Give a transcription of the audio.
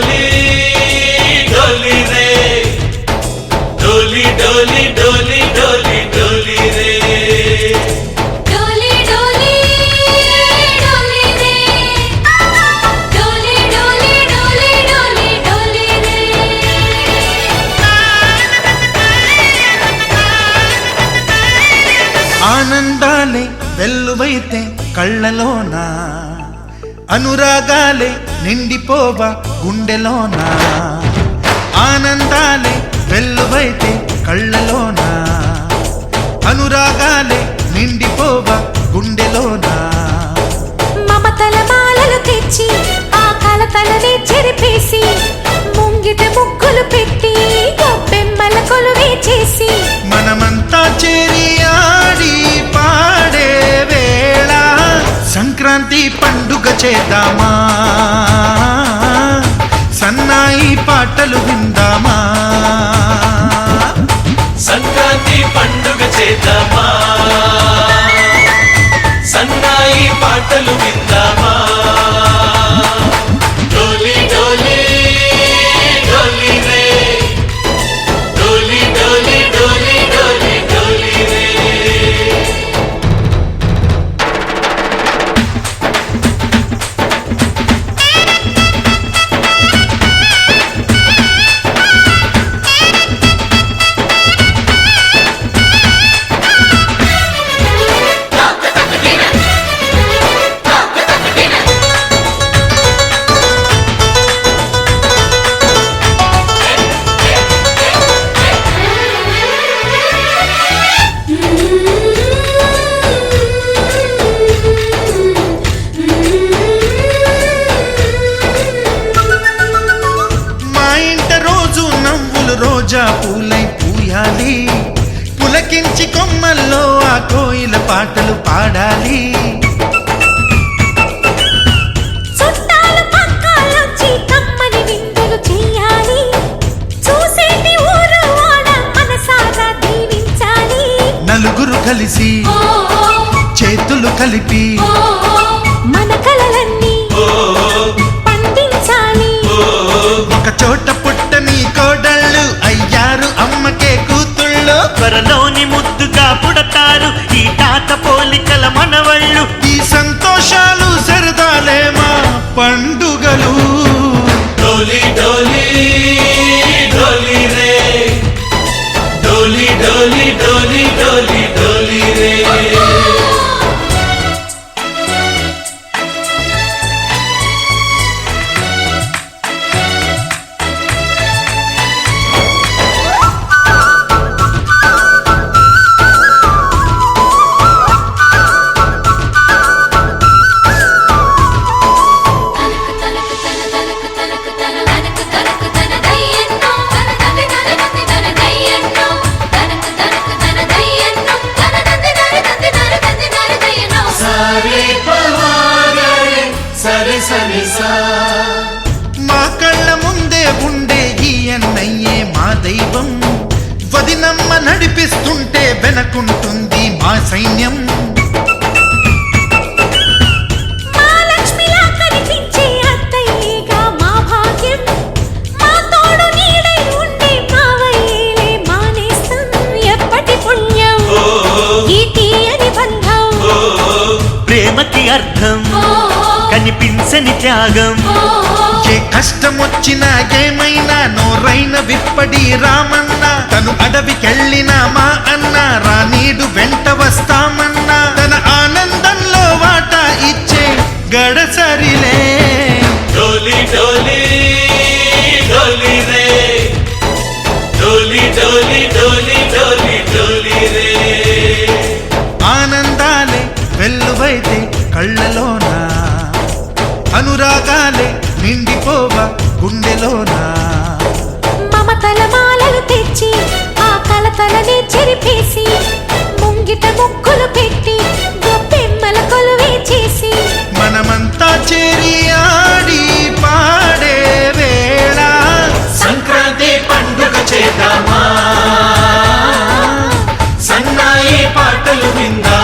डोली डोली रे डोली डोली डोली डोली डोली रे डोली डोली डोली रे डोली डोली डोली डोली डोली रे ఆనందాలే వెల్లువైతే కళ్ళలోనా అనురాగాలే నిండిపోవా గుండెలోనా ఆనందాలే వెల్లువైతే కళ్ళలోనా అనురాగాలే నిండిపోవా గుండెలోనా మమతల మాలలు తెచ్చి ఆ కలతలనే చెరిపేసి ముంగిట ముగ్గులు పెట్టి గొప్పెమ్మల కొలువే చేసి మనమంతా చేరి ఆడి పాడే వేళ సంక్రాంతి పండుగ చేద్దామా సన్నాయి పాటలు విందామా సంక్రాంతి పండుగ చేద్దామా సన్నాయి పాటలు విందామా డోలి డోలి డోలి రే డోలి డోలి డోలి డోలి డోలి రే మా ఇంట రోజు నవ్వులు రోజా పూలై పూయాలి పులకించి కొమ్మల్లో ఆ కోయిల పాటలు పాడాలి చుట్టాలు పక్కాలొచ్చి కమ్మని విందులు చెయ్యాలి చూసేటి ఊరు వాడ మనసారా దీవించాలి నలుగురు కలిసి చేతులు కలిపి మన కలలన్నీ పండించాలి ఒక చోట పుట్టని కోడళ్ళు అయ్యారు అమ్మకే కూతుళ్ళు త్వరలోని ముద్దుగా పుడతారు ఈ తాత పోలికల మనవళ్ళు ఈ సంతోషాలు సరదాలే మా పండుగలు डोली डोली डोली रे डोली डोली डोली डोली डोली रे सारे पवारे सरे सरे सा మా కళ్ళ ముందే ఉండే ఈ అన్నయ్యే మా దైవం వదినమ్మ నడిపిస్తుంటే వెనకుంటుంది మా సైన్యం మా లక్ష్మిలా కనిపించే అత్తయ్యేగా మా భాగ్యం మా తోడు నీడై ఉండే మావయ్యేలే మానేస్తాం ఎప్పటి పుణ్యం ఈ తీయని బంధం ప్రేమకి అర్థం కనిపించని త్యాగం ఏ కష్టం వచ్చినా ఏమైనా నోరైన విప్పడి రామన్న తను అడవికెళ్ళిన మా అన్న రానీడు వెంట వస్తామన్నా తన ఆనందంలో వాటా ఇచ్చే గడసరిలే डोली डोली डोली रे डोली डोली डोली डोली डोली रे ఆనందాలే వెల్లువైతే కళ్ళలోనా అనురాగాలే నిండిపోవా గుండెలోనా మమతల మాలలు తెచ్చి ఆ కలతలనే చెరిపేసి ముంగిట ముగ్గులు పెట్టి గొప్పెమ్మల కొలువే చేసి మనమంతా చేరి ఆడి పాడే వేళ సంక్రాంతి పండుగ చేద్దామా సన్నాయి పాటలు విందామా